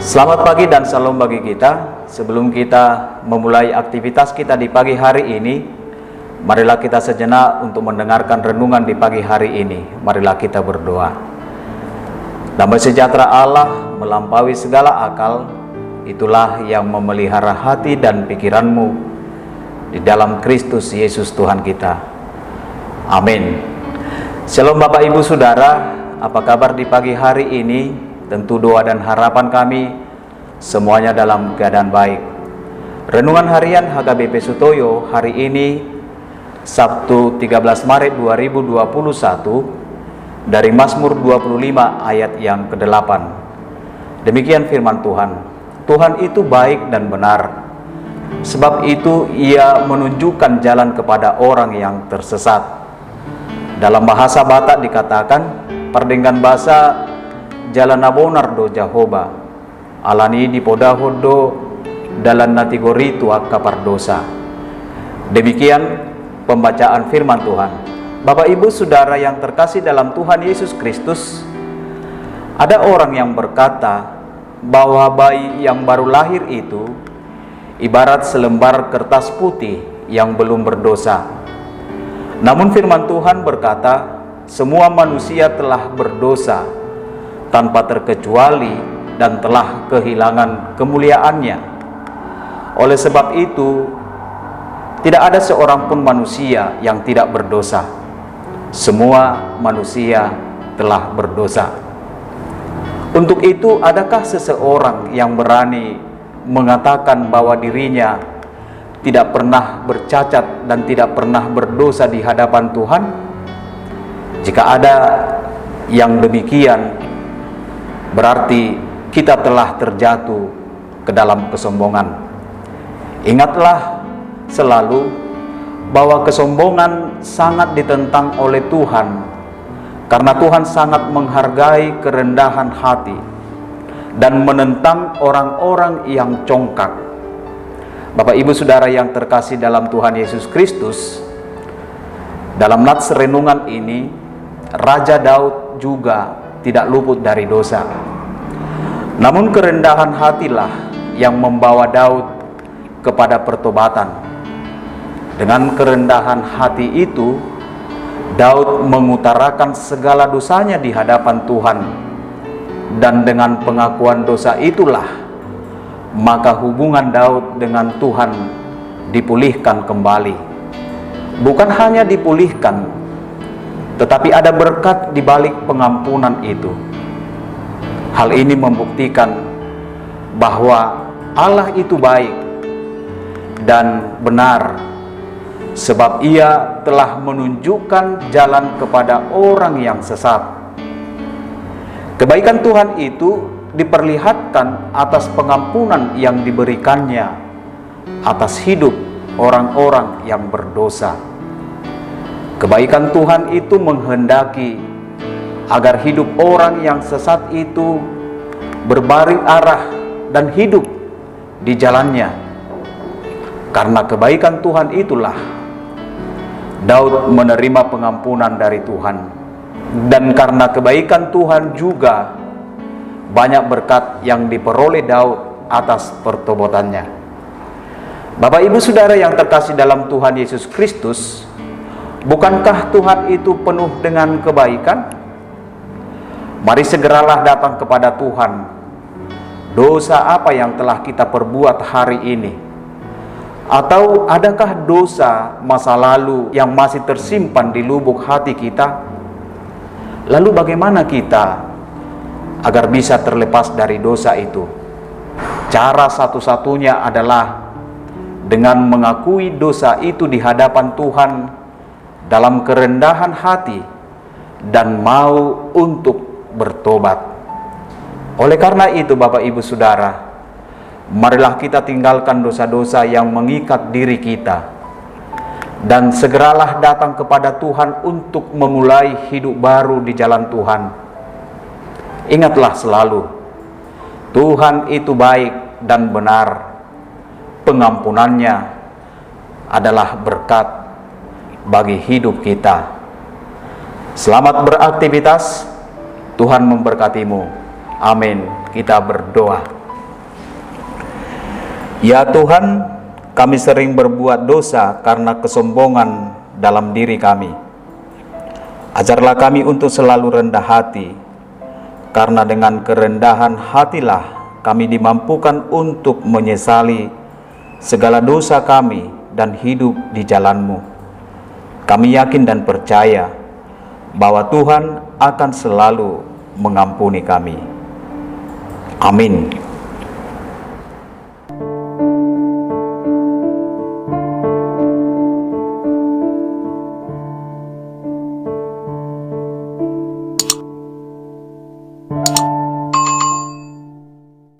Selamat pagi dan salam bagi kita. Sebelum kita memulai aktivitas kita di pagi hari ini, marilah kita sejenak untuk mendengarkan renungan di pagi hari ini. Marilah kita berdoa. Damai sejahtera Allah melampaui segala akal, itulah yang memelihara hati dan pikiranmu di dalam Kristus Yesus Tuhan kita. Amin. Shalom Bapak Ibu Saudara, apa kabar di pagi hari ini? Tentu doa dan harapan kami semuanya dalam keadaan baik. Renungan harian HKBP Sutoyo hari ini Sabtu 13 Maret 2021 dari Mazmur 25 ayat yang ke-8. Demikian firman Tuhan. Tuhan itu baik dan benar, sebab itu Ia menunjukkan jalan kepada orang yang tersesat. Dalam bahasa Batak dikatakan, perdenggan bahasa jalan nabonar do Jahoba, alani di podahod do dalan natigori tua kapar dosa. Demikian pembacaan firman Tuhan. Bapak Ibu Saudara yang terkasih dalam Tuhan Yesus Kristus, ada orang yang berkata bahwa bayi yang baru lahir itu ibarat selembar kertas putih yang belum berdosa. Namun firman Tuhan berkata, semua manusia telah berdosa tanpa terkecuali dan telah kehilangan kemuliaannya. Oleh sebab itu, tidak ada seorang pun manusia yang tidak berdosa. Semua manusia telah berdosa. Untuk itu, adakah seseorang yang berani mengatakan bahwa dirinya tidak pernah bercacat dan tidak pernah berdosa di hadapan Tuhan? Jika ada yang demikian, berarti kita telah terjatuh ke dalam kesombongan. Ingatlah selalu bahwa kesombongan sangat ditentang oleh Tuhan, karena Tuhan sangat menghargai kerendahan hati dan menentang orang-orang yang congkak. Bapak Ibu Saudara yang terkasih dalam Tuhan Yesus Kristus, dalam nats renungan ini Raja Daud juga tidak luput dari dosa. Namun kerendahan hatilah yang membawa Daud kepada pertobatan. Dengan kerendahan hati itu, Daud mengutarakan segala dosanya di hadapan Tuhan. Dan dengan pengakuan dosa itulah, maka hubungan Daud dengan Tuhan dipulihkan kembali. Bukan hanya dipulihkan, tetapi ada berkat di balik pengampunan itu. Hal ini membuktikan bahwa Allah itu baik dan benar, sebab Ia telah menunjukkan jalan kepada orang yang sesat. Kebaikan Tuhan itu diperlihatkan atas pengampunan yang diberikannya atas hidup orang-orang yang berdosa. Kebaikan Tuhan itu menghendaki agar hidup orang yang sesat itu berbalik arah dan hidup di jalannya. Karena kebaikan Tuhan itulah Daud menerima pengampunan dari Tuhan. Dan karena kebaikan Tuhan juga banyak berkat yang diperoleh Daud atas pertobatannya. Bapak Ibu Saudara yang terkasih dalam Tuhan Yesus Kristus, bukankah Tuhan itu penuh dengan kebaikan? Mari segeralah datang kepada Tuhan. Dosa apa yang telah kita perbuat hari ini? Atau adakah dosa masa lalu yang masih tersimpan di lubuk hati kita? Lalu bagaimana kita agar bisa terlepas dari dosa itu? Cara satu-satunya adalah dengan mengakui dosa itu di hadapan Tuhan dalam kerendahan hati dan mau untuk bertobat. Oleh karena itu Bapak Ibu Saudara, marilah kita tinggalkan dosa-dosa yang mengikat diri kita dan segeralah datang kepada Tuhan untuk memulai hidup baru di jalan Tuhan. Ingatlah selalu, Tuhan itu baik dan benar. Pengampunannya adalah berkat bagi hidup kita. Selamat beraktivitas. Tuhan memberkatimu. Amin. Kita berdoa. Ya Tuhan, kami sering berbuat dosa karena kesombongan dalam diri kami. Ajarlah kami untuk selalu rendah hati, karena dengan kerendahan hatilah kami dimampukan untuk menyesali segala dosa kami dan hidup di jalan-Mu. Kami yakin dan percaya bahwa Tuhan akan selalu mengampuni kami. Amin.